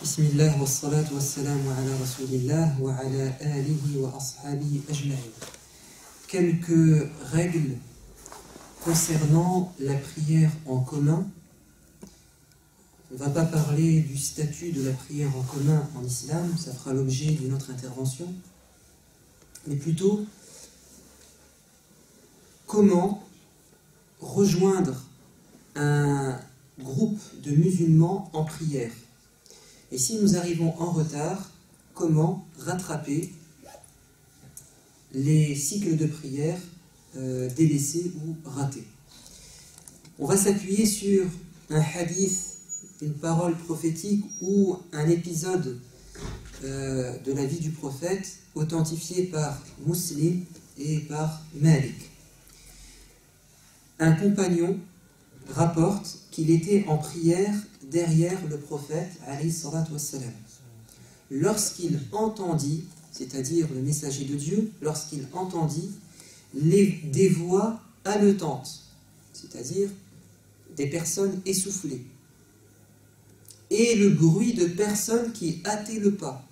Bismillah wa salatu wa salamu ala rasulillah wa ala alihi wa ashabihi ajma'in. Quelques règles concernant la prière en commun. On ne va pas parler du statut de la prière en commun en islam, ça fera l'objet d'une autre intervention, mais plutôt comment rejoindre un groupe de musulmans en prière. Et si nous arrivons en retard, comment rattraper les cycles de prière délaissés ou ratés. On va s'appuyer sur un hadith, une parole prophétique ou un épisode de la vie du prophète authentifié par Muslim et par Malik. Un compagnon rapporte qu'il était en prière derrière le prophète alayhi salatu wassalam. Lorsqu'il entendit, c'est-à-dire le messager de Dieu, lorsqu'il entendit des voix haletantes, c'est-à-dire des personnes essoufflées, et le bruit de personnes qui hâtaient le pas.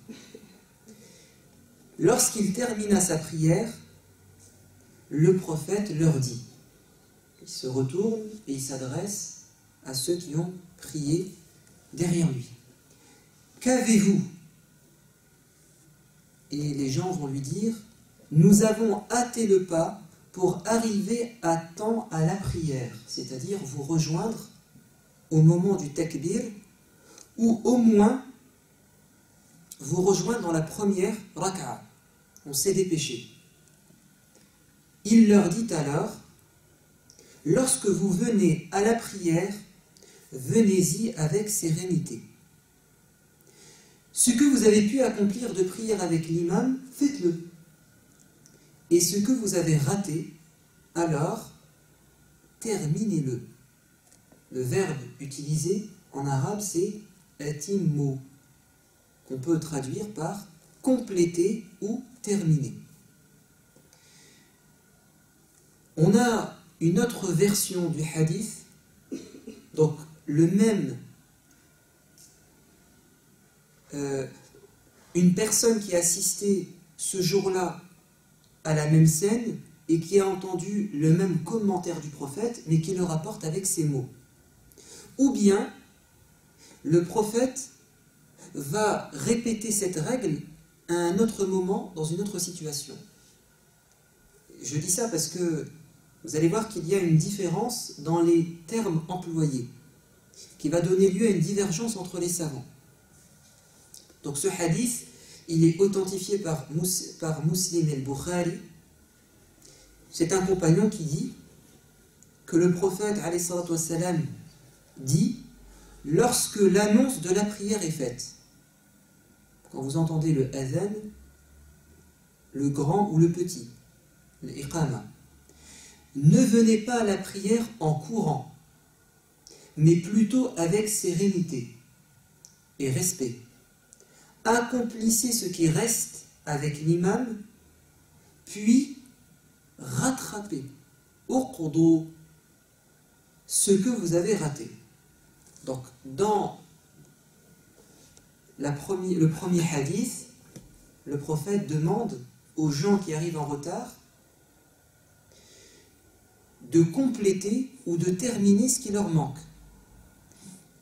Lorsqu'il termina sa prière, le prophète leur dit, il se retourne et il s'adresse à ceux qui ont prié derrière lui. Qu'avez-vous? Et les gens vont lui dire, nous avons hâté le pas pour arriver à temps à la prière, c'est-à-dire vous rejoindre au moment du takbir, ou au moins vous rejoindre dans la première raka'a. On s'est dépêché. Il leur dit alors, lorsque vous venez à la prière, venez-y avec sérénité. Ce que vous avez pu accomplir de prière avec l'imam, faites-le. Et ce que vous avez raté, alors, terminez-le. Le verbe utilisé en arabe, c'est atimmu, qu'on peut traduire par compléter ou terminer. On a une autre version du hadith, donc le même, une personne qui a assisté ce jour-là à la même scène et qui a entendu le même commentaire du prophète, mais qui le rapporte avec ces mots. Ou bien, le prophète va répéter cette règle à un autre moment, dans une autre situation. Je dis ça parce que vous allez voir qu'il y a une différence dans les termes employés, qui va donner lieu à une divergence entre les savants. Donc ce hadith, il est authentifié par Muslim et al-Bukhari. C'est un compagnon qui dit que le prophète alayhi salatu wassalam dit, lorsque l'annonce de la prière est faite, quand vous entendez le adhan, le grand ou le petit, le iqama, ne venez pas à la prière en courant, mais plutôt avec sérénité et respect. Accomplissez ce qui reste avec l'imam, puis rattrapez uqdu ce que vous avez raté. Donc, dans le premier hadith, le prophète demande aux gens qui arrivent en retard de compléter ou de terminer ce qui leur manque.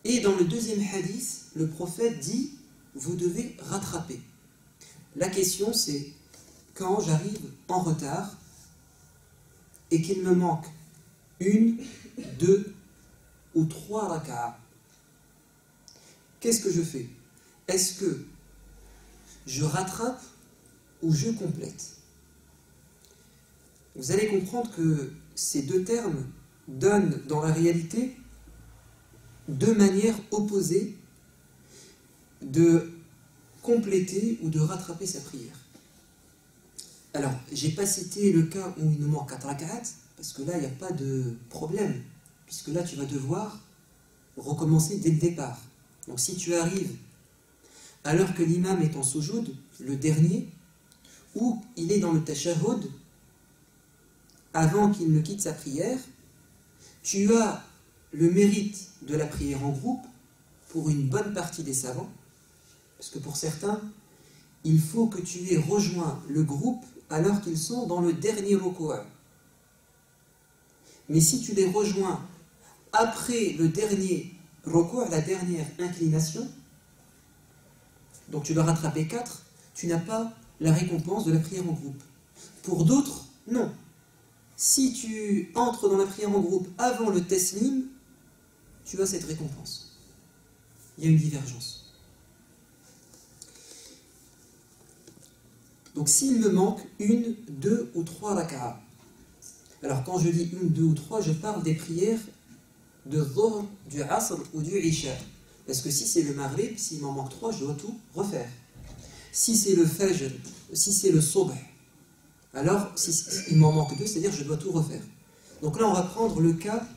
Et dans le deuxième hadith, le prophète dit, vous devez rattraper. La question c'est, quand j'arrive en retard et qu'il me manque 1, 2 ou 3 raka'a, qu'est-ce que je fais? Est-ce que je rattrape ou je complète? Vous allez comprendre que ces deux termes donnent dans la réalité deux manières opposées de compléter ou de rattraper sa prière. Alors, je n'ai pas cité le cas où il nous manque 4 rak'at, parce que là, il n'y a pas de problème, puisque là, tu vas devoir recommencer dès le départ. Donc, si tu arrives alors que l'imam est en soujoud, le dernier, ou il est dans le tashahhud, avant qu'il ne quitte sa prière, tu as le mérite de la prière en groupe pour une bonne partie des savants, Parce que pour certains, il faut que tu aies rejoint le groupe alors qu'ils sont dans le dernier ruku'. Mais si tu les rejoins après le dernier ruku', la dernière inclination, donc tu dois rattraper 4, tu n'as pas la récompense de la prière en groupe. Pour d'autres, non. Si tu entres dans la prière en groupe avant le taslim, tu as cette récompense. Il y a une divergence. Donc s'il me manque 1, 2 ou 3 raka'a, alors quand je dis 1, 2 ou 3, je parle des prières de Dhuhr, du Asr ou du Isha. Parce que si c'est le Maghrib, s'il m'en manque 3, je dois tout refaire. Si c'est le Fajr, si c'est le Subh, alors il m'en manque 2, c'est-à-dire que je dois tout refaire. Donc là, on va prendre le cas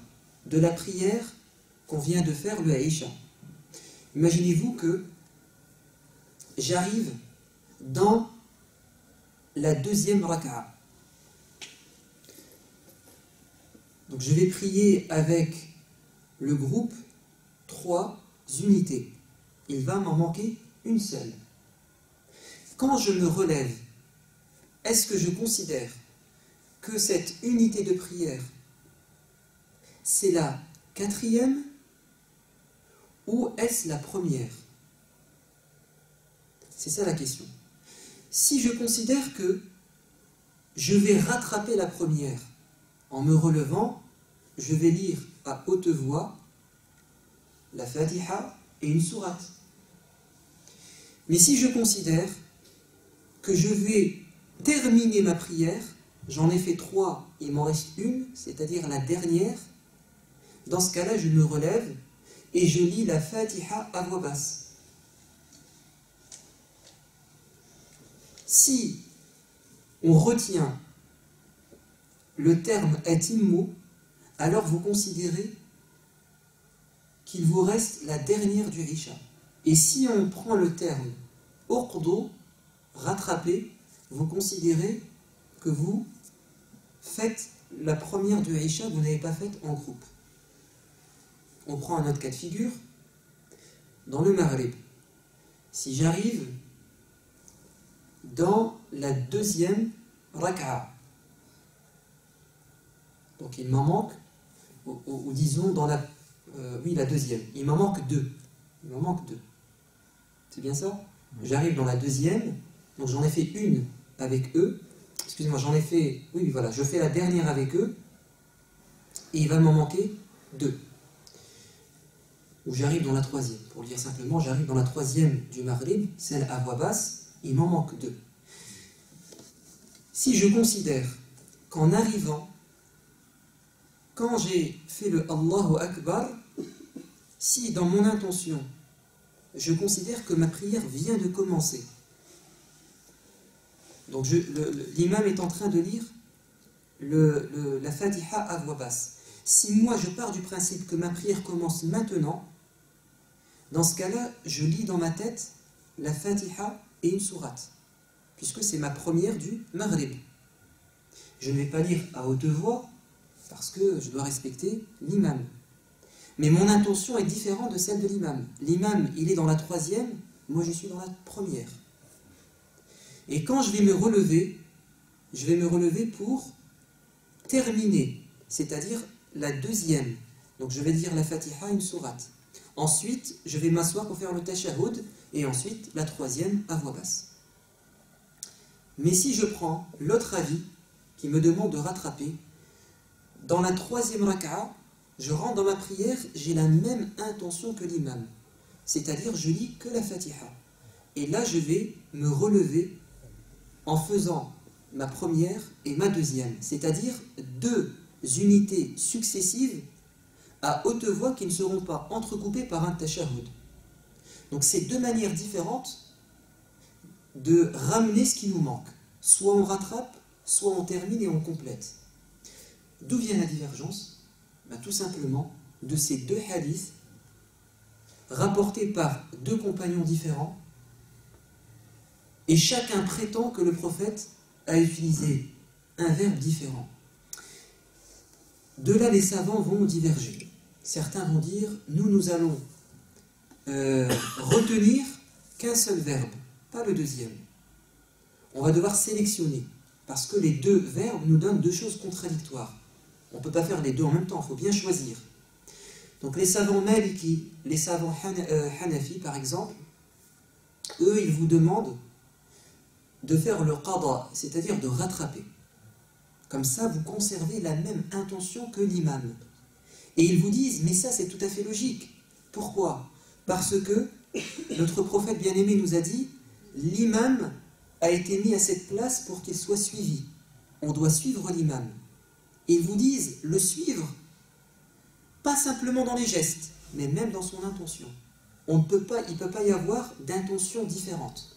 de la prière qu'on vient de faire, le Isha. Imaginez-vous que j'arrive dans la deuxième raka'a. Donc je vais prier avec le groupe 3 unités. Il va m'en manquer une seule. Quand je me relève, est-ce que je considère que cette unité de prière, c'est la 4e ou est-ce la première? C'est ça la question. Si je considère que je vais rattraper la première en me relevant, je vais lire à haute voix la Fatiha et une sourate. Mais si je considère que je vais terminer ma prière, j'en ai fait 3, il m'en reste une, c'est-à-dire la dernière, dans ce cas-là, je me relève et je lis la Fatiha à voix basse. Si on retient le terme atimmu, alors vous considérez qu'il vous reste la dernière du Isha. Et si on prend le terme uqdu, rattraper, vous considérez que vous faites la première du Isha que vous n'avez pas faite en groupe. On prend un autre cas de figure. Dans le Maghrib, si j'arrive dans la deuxième raka'a, donc il m'en manque, ou disons dans la la deuxième, il m'en manque 2. Il m'en manque 2. C'est bien ça? J'arrive dans la deuxième, donc j'en ai fait une avec eux. Excusez-moi, j'en ai fait... Oui, voilà, je fais la dernière avec eux, et il va m'en manquer 2. Ou j'arrive dans la troisième. Pour le dire simplement, j'arrive dans la troisième du Maghrib, celle à voix basse, il m'en manque 2. Si je considère qu'en arrivant, quand j'ai fait le Allahu Akbar, si dans mon intention, je considère que ma prière vient de commencer, donc l'imam est en train de lire la Fatiha à voix basse. Si moi je pars du principe que ma prière commence maintenant, dans ce cas-là, je lis dans ma tête la Fatiha et une sourate, puisque c'est ma première du Maghrib. Je ne vais pas lire à haute voix, parce que je dois respecter l'imam. Mais mon intention est différente de celle de l'imam. L'imam, il est dans la troisième, moi je suis dans la première. Et quand je vais me relever pour terminer, c'est-à-dire la deuxième. Donc je vais dire la Fatiha, une sourate. Ensuite, je vais m'asseoir pour faire le tashahhud, et ensuite la troisième à voix basse. Mais si je prends l'autre avis, qui me demande de rattraper, dans la troisième raka'a, je rentre dans ma prière, j'ai la même intention que l'imam. C'est-à-dire, je lis que la Fatiha. Et là, je vais me relever en faisant ma première et ma deuxième. C'est-à-dire 2 unités successives à haute voix qui ne seront pas entrecoupées par un tashahhud. Donc, c'est 2 manières différentes de ramener ce qui nous manque. Soit on rattrape, soit on termine et on complète. D'où vient la divergence? Tout simplement de ces 2 hadiths rapportés par 2 compagnons différents, et chacun prétend que le prophète a utilisé un verbe différent. De là, les savants vont diverger. Certains vont dire, nous allons retenir qu'un seul verbe, pas le deuxième. On va devoir sélectionner, parce que les deux verbes nous donnent deux choses contradictoires. On ne peut pas faire les deux en même temps, il faut bien choisir. Donc les savants maliki, les savants hanafi par exemple, eux ils vous demandent de faire le qada, c'est-à-dire de rattraper. Comme ça vous conservez la même intention que l'imam. Et ils vous disent, mais ça c'est tout à fait logique. Pourquoi? Parce que notre prophète bien-aimé nous a dit, l'imam a été mis à cette place pour qu'il soit suivi. On doit suivre l'imam. Et ils vous disent, le suivre, pas simplement dans les gestes, mais même dans son intention. Il ne peut pas y avoir d'intention différente.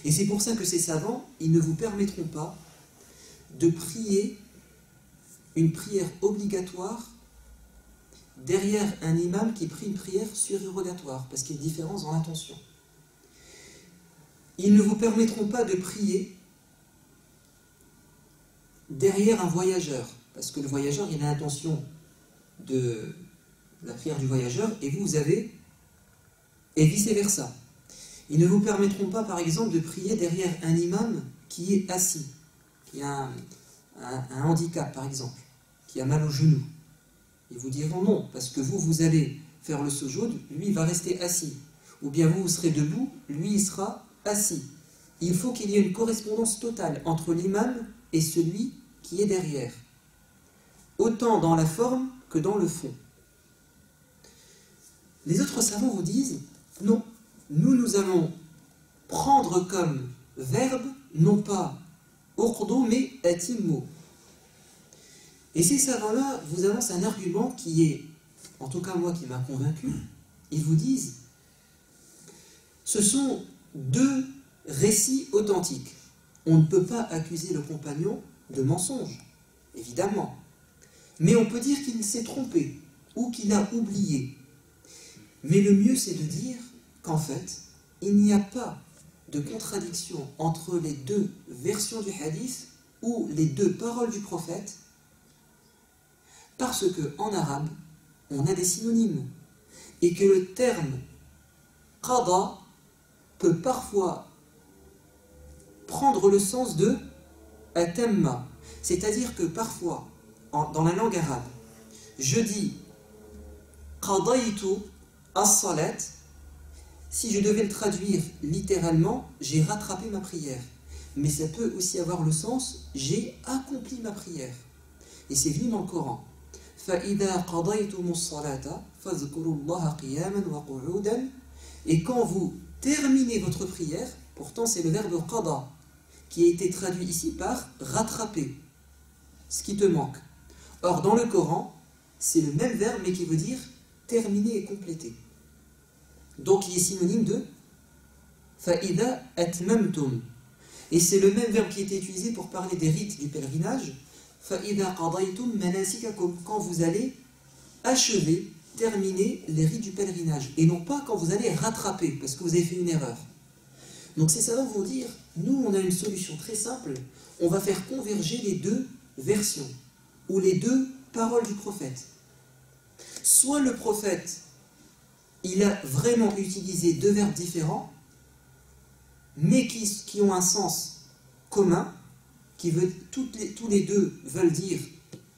Et c'est pour ça que ces savants, ils ne vous permettront pas de prier une prière obligatoire derrière un imam qui prie une prière surérogatoire, parce qu'il y a une différence dans l'intention. Ils ne vous permettront pas de prier derrière un voyageur, parce que le voyageur, il a l'intention de la prière du voyageur, et vous avez, et vice-versa. Ils ne vous permettront pas, par exemple, de prier derrière un imam qui est assis, qui a un handicap, par exemple, qui a mal au genou. Ils vous diront non, parce que vous allez faire le sujoud, lui, il va rester assis. Ou bien vous serez debout, lui, il sera assis. Il faut qu'il y ait une correspondance totale entre l'imam et celui qui est derrière. Autant dans la forme que dans le fond. Les autres savants vous disent, non, nous allons prendre comme verbe, non pas uqdu, mais atimmu. Et ces savants-là vous avancent un argument qui est, en tout cas moi qui m'a convaincu, ils vous disent, ce sont deux récits authentiques. On ne peut pas accuser le compagnon de mensonge, évidemment. Mais on peut dire qu'il s'est trompé, ou qu'il a oublié. Mais le mieux c'est de dire qu'en fait, il n'y a pas de contradiction entre les deux versions du hadith ou les deux paroles du prophète, parce qu'en arabe, on a des synonymes, et que le terme qada peut parfois prendre le sens de atamma, c'est-à-dire que parfois, dans la langue arabe, je dis qadaytu as-salat, si je devais le traduire littéralement, j'ai rattrapé ma prière. Mais ça peut aussi avoir le sens, j'ai accompli ma prière. Et c'est venu dans le Coran. فَإِذَا قَضَيْتُمُ الصَّلَاةَ فَاذْكُرُوا اللَّهَ قِيَامًا وَقُعُودًا. Et quand vous terminez votre prière, pourtant c'est le verbe qada, qui a été traduit ici par rattraper, ce qui te manque. Or dans le Coran, c'est le même verbe mais qui veut dire terminer et compléter. Donc il est synonyme de فَإِذَا أَتْمَمْتُمْ. Et c'est le même verbe qui est utilisé pour parler des rites du pèlerinage. فَإِذَا قَضَيْتُمْ مَنَاسِكَكُمْ. Quand vous allez achever, terminer les rites du pèlerinage. Et non pas quand vous allez rattraper, parce que vous avez fait une erreur. Donc ces savants vont dire, nous on a une solution très simple, on va faire converger les deux versions, ou les deux paroles du prophète. Soit le prophète, il a vraiment utilisé deux verbes différents, mais qui ont un sens commun, tous les deux veulent dire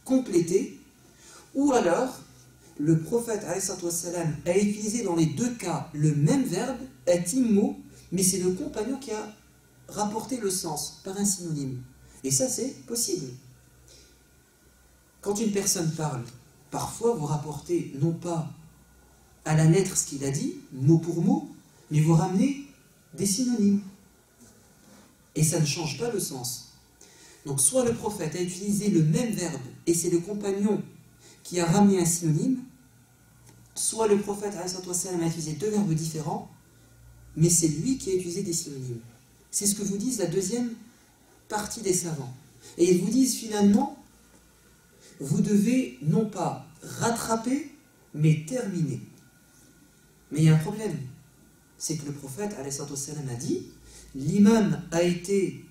compléter, ou alors le prophète a utilisé dans les deux cas le même verbe, atimmu, mais c'est le compagnon qui a rapporté le sens par un synonyme. Et ça c'est possible. Quand une personne parle, parfois vous rapportez non pas à la lettre ce qu'il a dit, mot pour mot, mais vous ramenez des synonymes. Et ça ne change pas le sens. Donc soit le prophète a utilisé le même verbe et c'est le compagnon qui a ramené un synonyme, soit le prophète a utilisé deux verbes différents, mais c'est lui qui a utilisé des synonymes. C'est ce que vous disent la deuxième partie des savants. Et ils vous disent finalement, vous devez non pas rattraper, mais terminer. Mais il y a un problème, c'est que le prophète a dit, l'imam a été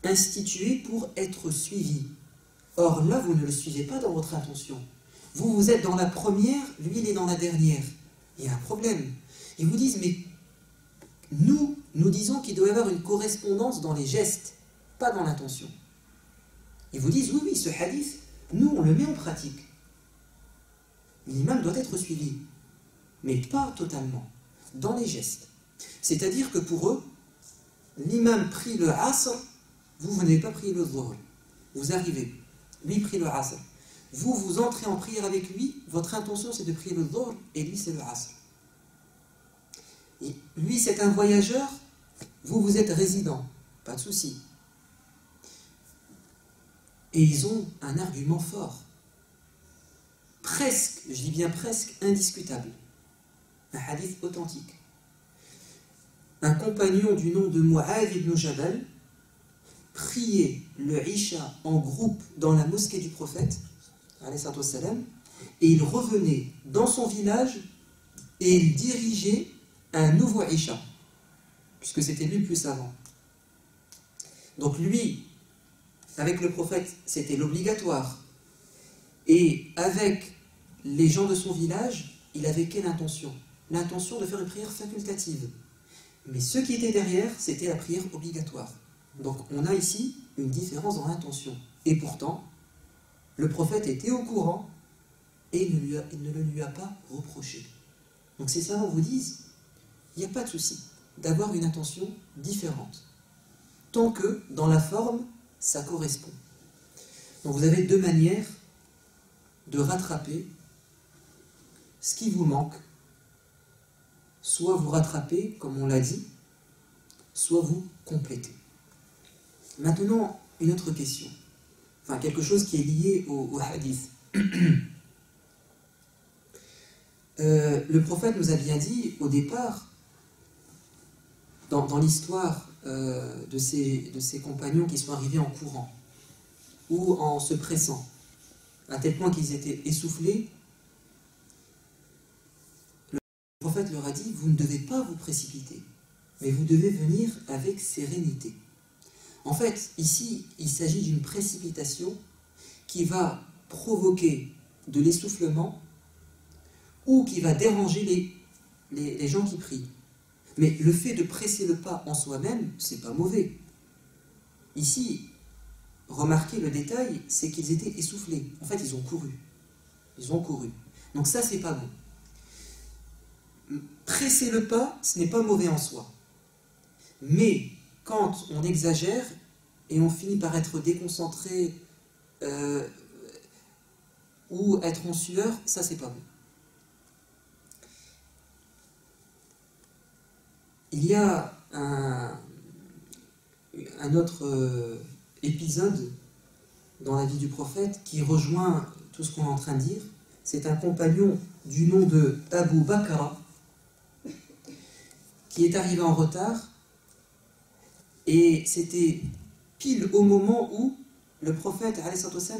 institué pour être suivi. Or là, vous ne le suivez pas dans votre intention. Vous êtes dans la première, lui il est dans la dernière. Il y a un problème. Ils vous disent, mais Nous disons qu'il doit y avoir une correspondance dans les gestes, pas dans l'intention. Ils vous disent, oui, ce hadith, nous, on le met en pratique. L'imam doit être suivi, mais pas totalement, dans les gestes. C'est-à-dire que pour eux, l'imam prie le asr, vous n'avez pas prié le dhuhr. Vous arrivez, lui prie le asr. Vous entrez en prière avec lui, votre intention c'est de prier le dhuhr, et lui c'est le asr. Et lui c'est un voyageur, vous êtes résident, pas de souci. Et ils ont un argument fort, presque, je dis bien presque, indiscutable. Un hadith authentique. Un compagnon du nom de Mu'adh ibn Jabal priait le Isha en groupe dans la mosquée du prophète, et il revenait dans son village et il dirigeait un nouveau Isha, puisque c'était lui le plus savant. Donc lui, avec le prophète, c'était l'obligatoire. Et avec les gens de son village, il avait quelle intention? L'intention de faire une prière facultative. Mais ceux qui étaient derrière, c'était la prière obligatoire. Donc on a ici une différence dans l'intention. Et pourtant, le prophète était au courant et il ne le lui a pas reproché. Donc ces savants vous disent, il n'y a pas de souci d'avoir une intention différente, tant que dans la forme, ça correspond. Donc vous avez deux manières de rattraper ce qui vous manque. Soit vous rattrapez, comme on l'a dit, soit vous complétez. Maintenant, une autre question. Enfin, quelque chose qui est lié au hadith. Le prophète nous a bien dit, au départ, dans l'histoire de ses compagnons qui sont arrivés en courant, ou en se pressant, à tel point qu'ils étaient essoufflés, le prophète leur a dit, vous ne devez pas vous précipiter, mais vous devez venir avec sérénité. En fait, ici, il s'agit d'une précipitation qui va provoquer de l'essoufflement ou qui va déranger les gens qui prient. Mais le fait de presser le pas en soi-même, c'est pas mauvais. Ici, remarquez le détail, c'est qu'ils étaient essoufflés. En fait, ils ont couru. Ils ont couru. Donc ça, c'est pas bon. Presser le pas, ce n'est pas mauvais en soi. Mais quand on exagère et on finit par être déconcentré ou être en sueur, ça, c'est pas bon. Il y a un autre épisode dans la vie du prophète qui rejoint tout ce qu'on est en train de dire. C'est un compagnon du nom de Abu Bakra qui est arrivé en retard et c'était pile au moment où le prophète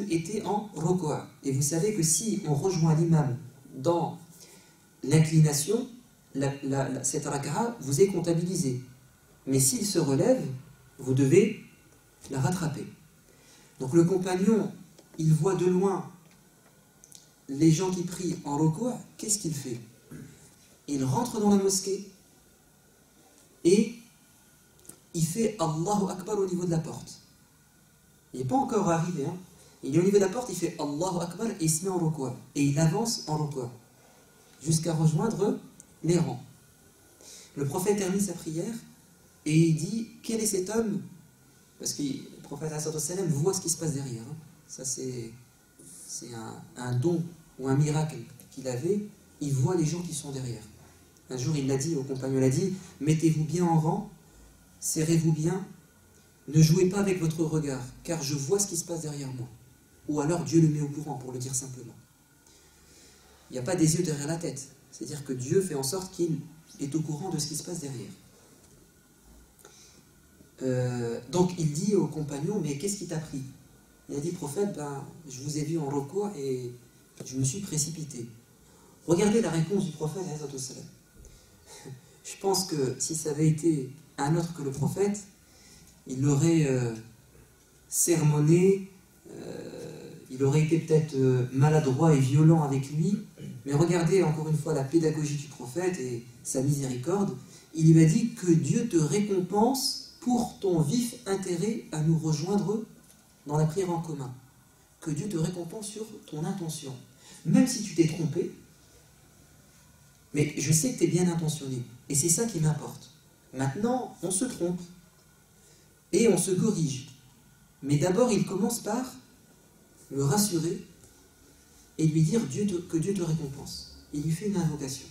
était en ruku'. Et vous savez que si on rejoint l'imam dans l'inclination, cette raka'a vous est comptabilisée. Mais s'il se relève, vous devez la rattraper. Donc le compagnon, il voit de loin les gens qui prient en ruku', qu'est-ce qu'il fait? Il rentre dans la mosquée et il fait Allahu Akbar au niveau de la porte. Il n'est pas encore arrivé. Hein. Il est au niveau de la porte, il fait Allahu Akbar et il se met en ruku'. Et il avance en ruku' jusqu'à rejoindre les rangs. Le prophète termine sa prière et il dit, quel est cet homme? Parce que le prophète voit ce qui se passe derrière. Hein. Ça c'est un don ou un miracle qu'il avait. Il voit les gens qui sont derrière. Un jour il l'a dit au compagnon, il a dit, mettez-vous bien en rang, serrez-vous bien, ne jouez pas avec votre regard, car je vois ce qui se passe derrière moi. Ou alors Dieu le met au courant, pour le dire simplement. Il n'y a pas des yeux derrière la tête. C'est-à-dire que Dieu fait en sorte qu'il est au courant de ce qui se passe derrière. Donc il dit au compagnon, mais qu'est-ce qui t'a pris? Il a dit, prophète, je vous ai vu en ruku' et je me suis précipité. Regardez la réponse du prophète. Je pense que si ça avait été un autre que le prophète, il l'aurait sermonné, il aurait été peut-être maladroit et violent avec lui, mais regardez encore une fois la pédagogie du prophète et sa miséricorde. il lui a dit que Dieu te récompense pour ton vif intérêt à nous rejoindre dans la prière en commun. Que Dieu te récompense sur ton intention. Même si tu t'es trompé, mais je sais que tu es bien intentionné. Et c'est ça qui m'importe. Maintenant, on se trompe. Et on se corrige. Mais d'abord, il commence par le rassurer et lui dire que Dieu te récompense. Il lui fait une invocation.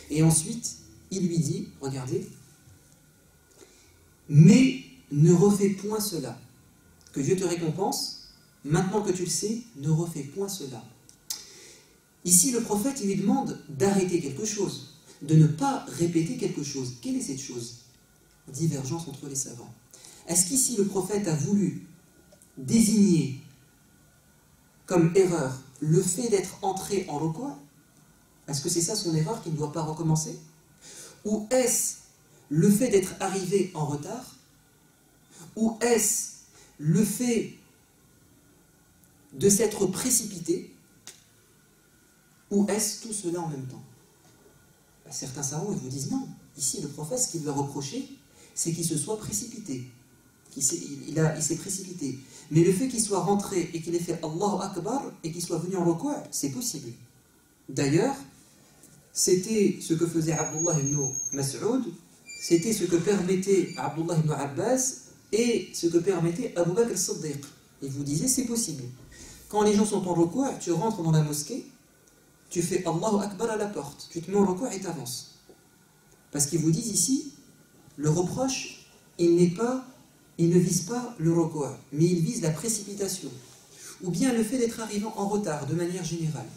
Et ensuite, il lui dit, regardez, mais ne refais point cela. Que Dieu te récompense, maintenant que tu le sais, ne refais point cela. Ici, le prophète, il lui demande d'arrêter quelque chose, de ne pas répéter quelque chose. Quelle est cette chose? Divergence entre les savants. Est-ce qu'ici, le prophète a voulu désigner comme erreur le fait d'être entré en recours? Est-ce que c'est ça son erreur, qu'il ne doit pas recommencer? Ou est-ce le fait d'être arrivé en retard? Ou est-ce le fait de s'être précipité? Ou est-ce tout cela en même temps? Certains savants ils vous disent non. Ici, le prophète, ce qu'il lui a reproché, c'est qu'il se soit précipité. Il s'est précipité. Mais le fait qu'il soit rentré et qu'il ait fait Allahu Akbar et qu'il soit venu en recours, c'est possible. D'ailleurs, c'était ce que faisait Abdullah ibn Mas'ud, c'était ce que permettait Abdullah ibn Abbas et ce que permettait Abu Bakr al-Siddiq. Il vous disait c'est possible. Quand les gens sont en recours, tu rentres dans la mosquée, tu fais Allahu Akbar à la porte, tu te mets en recours et tu avances. Parce qu'ils vous disent ici, le reproche, il ne vise pas le recours, mais il vise la précipitation. Ou bien le fait d'être arrivé en retard, de manière générale.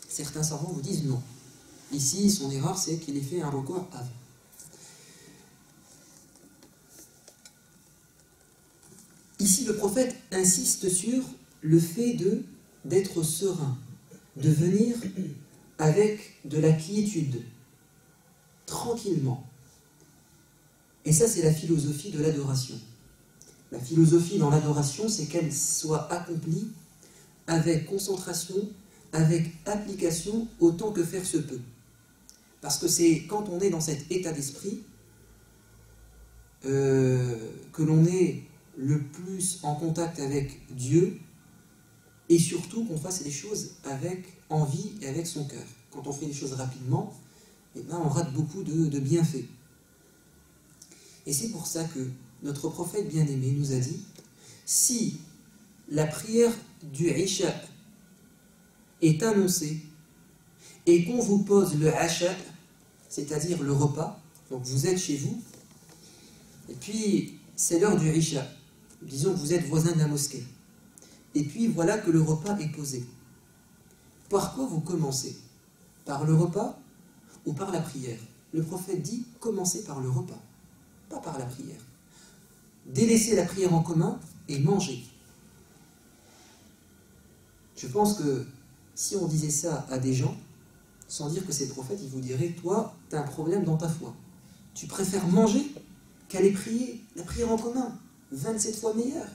Certains savants vous disent non. Ici, son erreur, c'est qu'il ait fait un recours avant. Ici, le prophète insiste sur le fait d'être serein, de venir avec de la quiétude, tranquillement. Et ça, c'est la philosophie de l'adoration. La philosophie dans l'adoration, c'est qu'elle soit accomplie avec concentration, avec application, autant que faire se peut. Parce que c'est quand on est dans cet état d'esprit que l'on est le plus en contact avec Dieu, et surtout qu'on fasse les choses avec envie et avec son cœur. Quand on fait les choses rapidement, eh bien, on rate beaucoup de bienfaits. Et c'est pour ça que notre prophète bien-aimé nous a dit, si la prière du Isha est annoncée et qu'on vous pose le Asha, c'est-à-dire le repas, donc vous êtes chez vous, et puis c'est l'heure du Isha, disons que vous êtes voisin de la mosquée, et puis voilà que le repas est posé. Par quoi vous commencez? Par le repas ou par la prière? Le prophète dit, commencez par le repas, pas par la prière. Délaissez la prière en commun et mangez. Je pense que si on disait ça à des gens, sans dire que c'est le prophète, ils vous diraient, toi, tu as un problème dans ta foi. Tu préfères manger qu'aller prier. La prière en commun, 27 fois meilleure.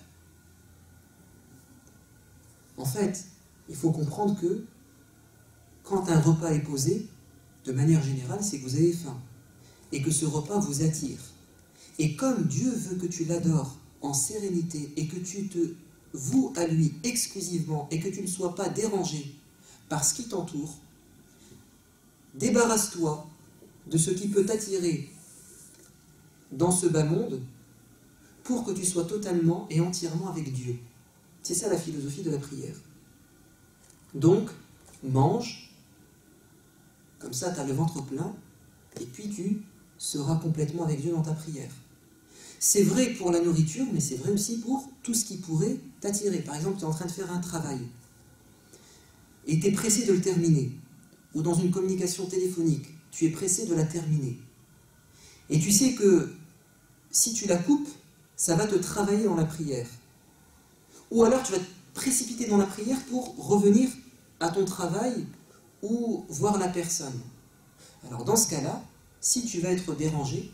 En fait, il faut comprendre que quand un repas est posé, de manière générale, c'est que vous avez faim. Et que ce repas vous attire. Et comme Dieu veut que tu l'adores en sérénité et que tu te voues à lui exclusivement et que tu ne sois pas dérangé par ce qui t'entoure, débarrasse-toi de ce qui peut t'attirer dans ce bas monde pour que tu sois totalement et entièrement avec Dieu. C'est ça la philosophie de la prière. Donc, mange, comme ça tu as le ventre plein, et puis tu seras complètement avec Dieu dans ta prière. C'est vrai pour la nourriture, mais c'est vrai aussi pour tout ce qui pourrait t'attirer. Par exemple, tu es en train de faire un travail, et tu es pressé de le terminer, ou dans une communication téléphonique, tu es pressé de la terminer. Et tu sais que si tu la coupes, ça va te travailler dans la prière. Ou alors tu vas te précipiter dans la prière pour revenir à ton travail ou voir la personne. Alors dans ce cas-là, si tu vas être dérangé,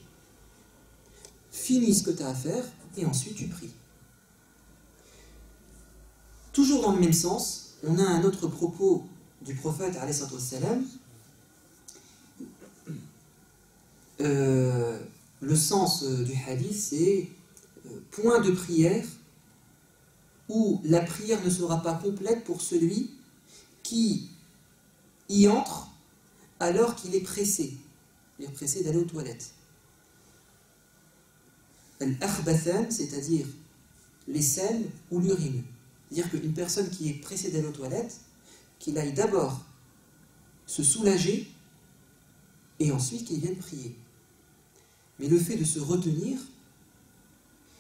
finis ce que tu as à faire et ensuite tu pries. Toujours dans le même sens, on a un autre propos du prophète alayhi salatu wassalam. le sens du hadith, c'est point de prière où la prière ne sera pas complète pour celui qui y entre alors qu'il est pressé. Il est pressé d'aller aux toilettes. Al-akhbathan, c'est-à-dire les selles ou l'urine. C'est-à-dire qu'une personne qui est pressée d'aller aux toilettes, qu'il aille d'abord se soulager et ensuite qu'il vienne prier. Mais le fait de se retenir,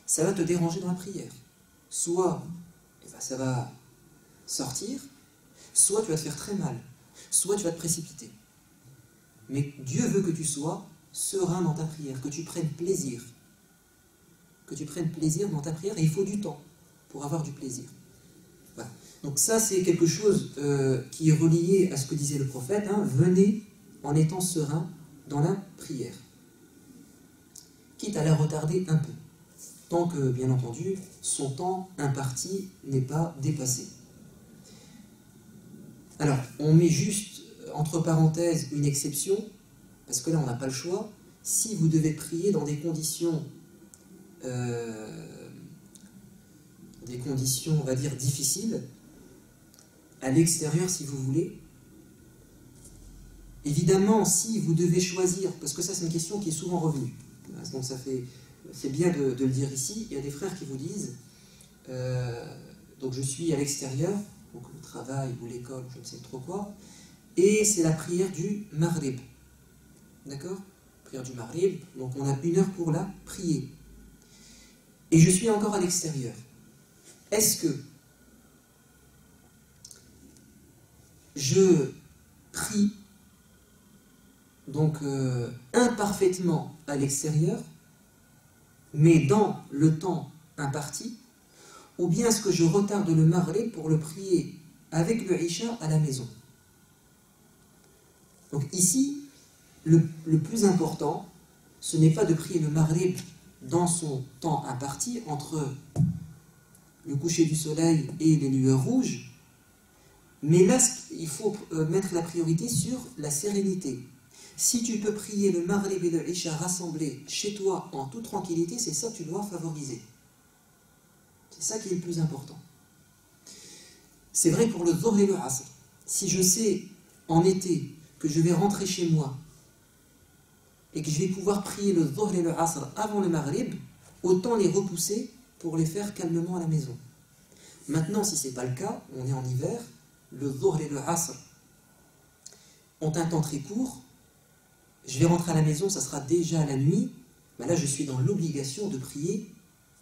ça va te déranger dans la prière. Soit ça va sortir, soit tu vas te faire très mal, soit tu vas te précipiter. Mais Dieu veut que tu sois serein dans ta prière, que tu prennes plaisir. Que tu prennes plaisir dans ta prière, et il faut du temps pour avoir du plaisir. Voilà. Donc ça, c'est quelque chose qui est relié à ce que disait le prophète, hein, venez en étant serein dans la prière. Quitte à la retarder un peu, tant que, bien entendu, son temps imparti n'est pas dépassé. Alors, on met juste, entre parenthèses, une exception, parce que là, on n'a pas le choix. Si vous devez prier dans des conditions, on va dire, difficiles, à l'extérieur, si vous voulez, évidemment, si vous devez choisir, parce que ça, c'est une question qui est souvent revenue, donc c'est bien de le dire ici, il y a des frères qui vous disent, donc je suis à l'extérieur, donc le travail ou l'école, je ne sais trop quoi, et c'est la prière du Maghrib. D'accord? Prière du Maghrib, donc on a 1 heure pour la prier. Et je suis encore à l'extérieur. Est-ce que je prie donc imparfaitement à l'extérieur, mais dans le temps imparti, ou bien est-ce que je retarde le Maghrib pour le prier avec le Isha à la maison? Donc ici, le plus important, ce n'est pas de prier le Maghrib dans son temps imparti, entre le coucher du soleil et les lueurs rouges, mais là, il faut mettre la priorité sur la sérénité. Si tu peux prier le Maghrib et le Isha rassemblés chez toi en toute tranquillité, c'est ça que tu dois favoriser. C'est ça qui est le plus important. C'est vrai pour le Dhuhr et le Asr. Si je sais en été que je vais rentrer chez moi et que je vais pouvoir prier le Dhuhr et le Asr avant le Maghrib, autant les repousser pour les faire calmement à la maison. Maintenant, si ce n'est pas le cas, on est en hiver, le Dhuhr et le Asr ont un temps très court, je vais rentrer à la maison, ça sera déjà la nuit, ben là je suis dans l'obligation de prier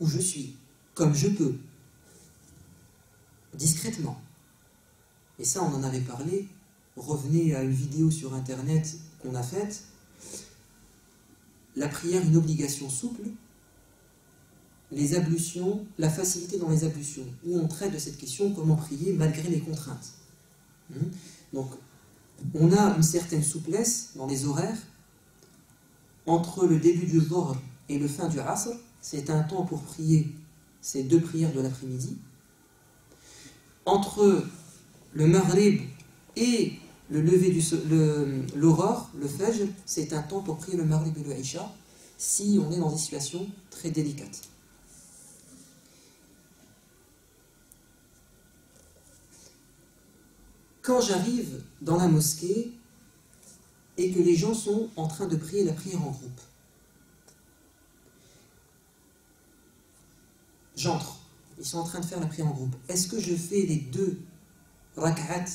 où je suis, comme je peux, discrètement. Et ça, on en avait parlé, revenez à une vidéo sur internet qu'on a faite, la prière, une obligation souple, les ablutions, la facilité dans les ablutions, où on traite de cette question, comment prier malgré les contraintes. Donc, on a une certaine souplesse dans les horaires. Entre le début du Dhuhr et le fin du Asr, c'est un temps pour prier ces 2 prières de l'après-midi. Entre le Maghrib et le lever l'aurore, le Fajr, c'est un temps pour prier le Maghrib et le Isha, si on est dans des situations très délicates. Quand j'arrive dans la mosquée et que les gens sont en train de prier la prière en groupe, j'entre, ils sont en train de faire la prière en groupe. Est-ce que je fais les 2 rak'at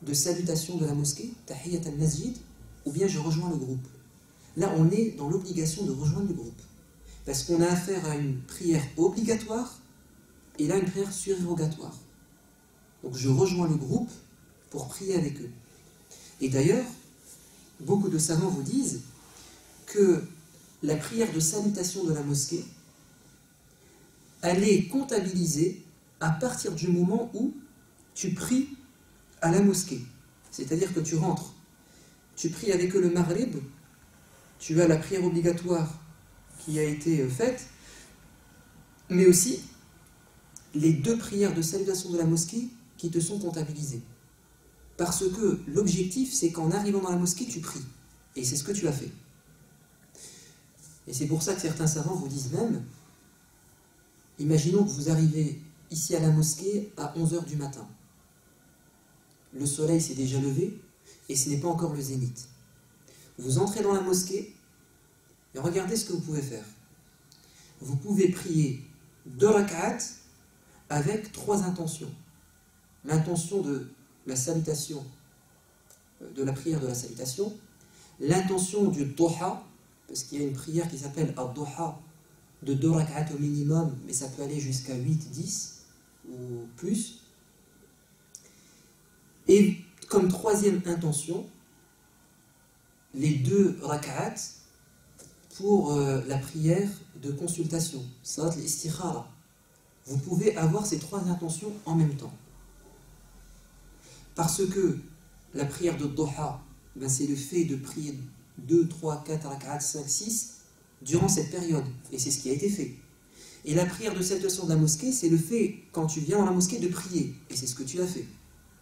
de salutation de la mosquée, Tahiyyat al-Masjid, ou bien je rejoins le groupe? Là, on est dans l'obligation de rejoindre le groupe. Parce qu'on a affaire à une prière obligatoire et là, une prière surérogatoire. Donc, je rejoins le groupe pour prier avec eux. Et d'ailleurs, beaucoup de savants vous disent que la prière de salutation de la mosquée, elle est comptabilisée à partir du moment où tu pries à la mosquée. C'est-à-dire que tu rentres, tu pries avec eux le Maghrib, tu as la prière obligatoire qui a été faite, mais aussi les 2 prières de salutation de la mosquée qui te sont comptabilisées. Parce que l'objectif, c'est qu'en arrivant dans la mosquée, tu pries. Et c'est ce que tu as fait. Et c'est pour ça que certains savants vous disent même, imaginons que vous arrivez ici à la mosquée à 11 h du matin. Le soleil s'est déjà levé et ce n'est pas encore le zénith. Vous entrez dans la mosquée et regardez ce que vous pouvez faire. Vous pouvez prier 2 rak'at avec 3 intentions. L'intention de la salutation, de la prière de la salutation, l'intention du duha, parce qu'il y a une prière qui s'appelle ad-duha de 2 rak'at au minimum, mais ça peut aller jusqu'à 8, 10 ou plus. Et comme 3e intention, les 2 rak'at pour la prière de consultation, salat al-istikhara. Vous pouvez avoir ces 3 intentions en même temps. Parce que la prière de duha, ben c'est le fait de prier 2, 3, 4 rak'at, 5, 6 durant cette période. Et c'est ce qui a été fait. Et la prière de salutation de la mosquée, c'est le fait, quand tu viens dans la mosquée, de prier. Et c'est ce que tu as fait.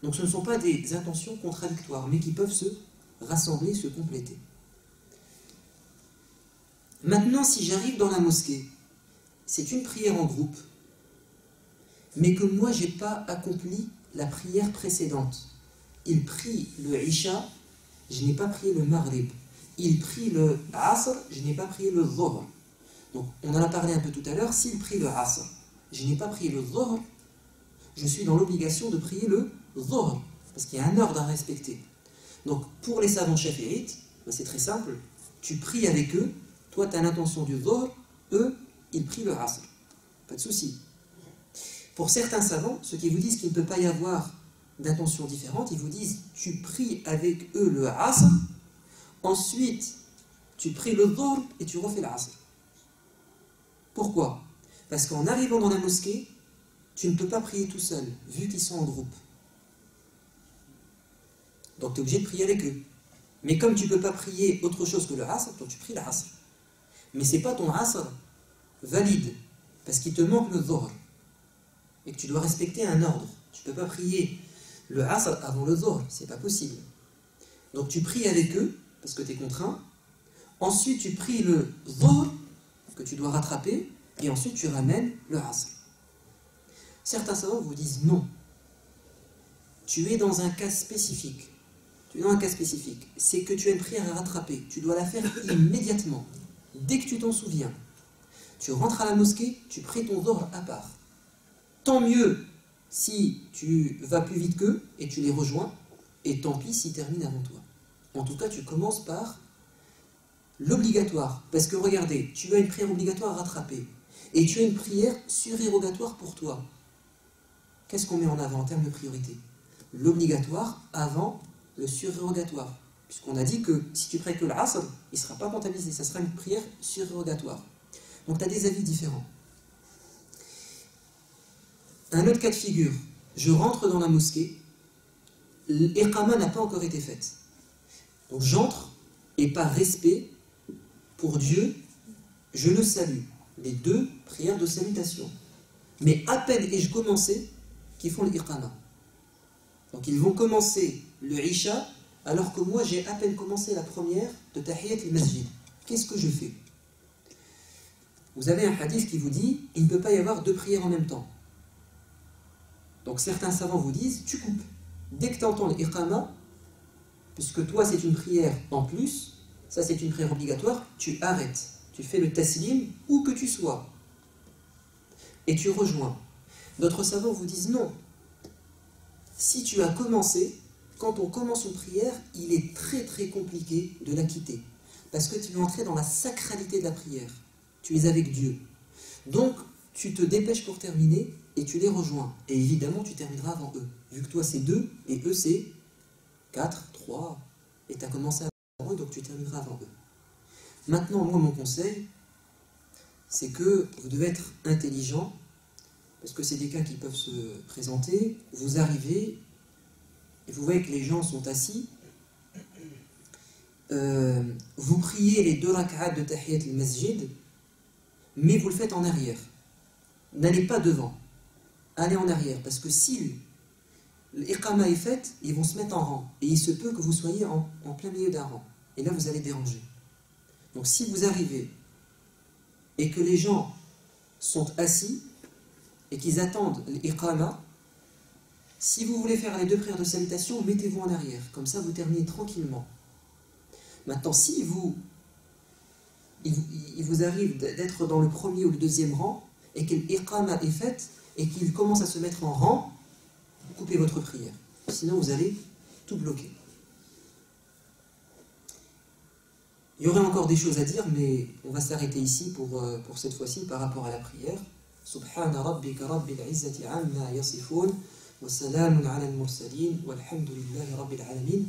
Donc ce ne sont pas des intentions contradictoires, mais qui peuvent se rassembler, se compléter. Maintenant, si j'arrive dans la mosquée, c'est une prière en groupe, mais que moi, je n'ai pas accompli la prière précédente. Il prie le Isha, je n'ai pas prié le Maghrib. Il prie le Asr, je n'ai pas prié le Dhuhr. Donc, on en a parlé un peu tout à l'heure, s'il prie le Asr, je n'ai pas prié le Dhuhr, je suis dans l'obligation de prier le Dhuhr, parce qu'il y a un ordre à respecter. Donc, pour les savants chafi'ites, c'est très simple, tu pries avec eux, toi tu as l'intention du Dhuhr, eux, ils prient le Asr. Pas de souci. Pour certains savants, ceux qui vous disent qu'il ne peut pas y avoir d'intention différente, ils vous disent, tu pries avec eux le Asr, ensuite tu pries le Dhuhr et tu refais l'Asr. Pourquoi? Parce qu'en arrivant dans la mosquée, tu ne peux pas prier tout seul, vu qu'ils sont en groupe. Donc tu es obligé de prier avec eux. Mais comme tu ne peux pas prier autre chose que le Asr, donc tu pries l'Asr. Mais ce n'est pas ton Asr valide, parce qu'il te manque le Dhuhr. Et que tu dois respecter un ordre. Tu ne peux pas prier le Asr avant le Dhuhr, c'est pas possible. Donc tu pries avec eux, parce que tu es contraint. Ensuite tu pries le Dhuhr, que tu dois rattraper, et ensuite tu ramènes le Asr. Certains savants vous disent non. Tu es dans un cas spécifique. Tu es dans un cas spécifique. C'est que tu as une prière à rattraper. Tu dois la faire immédiatement. Dès que tu t'en souviens. Tu rentres à la mosquée, tu pries ton Dhuhr à part. Tant mieux si tu vas plus vite qu'eux et tu les rejoins, et tant pis s'ils terminent avant toi. En tout cas, tu commences par l'obligatoire. Parce que regardez, tu as une prière obligatoire à rattraper. Et tu as une prière surérogatoire pour toi. Qu'est-ce qu'on met en avant en termes de priorité? L'obligatoire avant le surérogatoire. Puisqu'on a dit que si tu pries que l'Asr, il ne sera pas comptabilisé, ça sera une prière surérogatoire. Donc tu as des avis différents. Un autre cas de figure, je rentre dans la mosquée, l'iqama n'a pas encore été faite. Donc j'entre, et par respect pour Dieu, je le salue. Les 2 prières de salutation. Mais à peine ai-je commencé qu'ils font l'iqama. Donc ils vont commencer le Isha, alors que moi j'ai à peine commencé la première de Tahiyat al-Masjid. Qu'est-ce que je fais? Vous avez un hadith qui vous dit, il ne peut pas y avoir 2 prières en même temps. Donc certains savants vous disent, tu coupes. Dès que tu entends l'iqama, puisque toi c'est une prière en plus, ça c'est une prière obligatoire, tu arrêtes. Tu fais le taslim où que tu sois. Et tu rejoins. D'autres savants vous disent non. Si tu as commencé, quand on commence une prière, il est très très compliqué de la quitter. Parce que tu es entré dans la sacralité de la prière. Tu es avec Dieu. Donc, tu te dépêches pour terminer et tu les rejoins. Et évidemment, tu termineras avant eux. Vu que toi, c'est 2 et eux, c'est 4, 3. Et tu as commencé avant eux, donc tu termineras avant eux. Maintenant, moi, mon conseil, c'est que vous devez être intelligent, parce que c'est des cas qui peuvent se présenter. Vous arrivez, et vous voyez que les gens sont assis, vous priez les 2 rak'at de Tahiyat al-Masjid, mais vous le faites en arrière. N'allez pas devant, allez en arrière, parce que si l'iqama est faite, ils vont se mettre en rang, et il se peut que vous soyez en plein milieu d'un rang, et là vous allez déranger. Donc si vous arrivez et que les gens sont assis et qu'ils attendent l'iqama, si vous voulez faire les 2 prières de salutation, mettez-vous en arrière. Comme ça, vous terminez tranquillement. Maintenant, si il vous arrive d'être dans le premier ou le deuxième rang et que l'iqama est faite et qu'il commence à se mettre en rang, coupez votre prière. Sinon, vous allez tout bloquer. Il y aurait encore des choses à dire, mais on va s'arrêter ici pour cette fois-ci par rapport à la prière. Subhana rabbika rabbil izzati amma yasifun wa salamun ala al-mursalin walhamdulillahi rabbil alamin.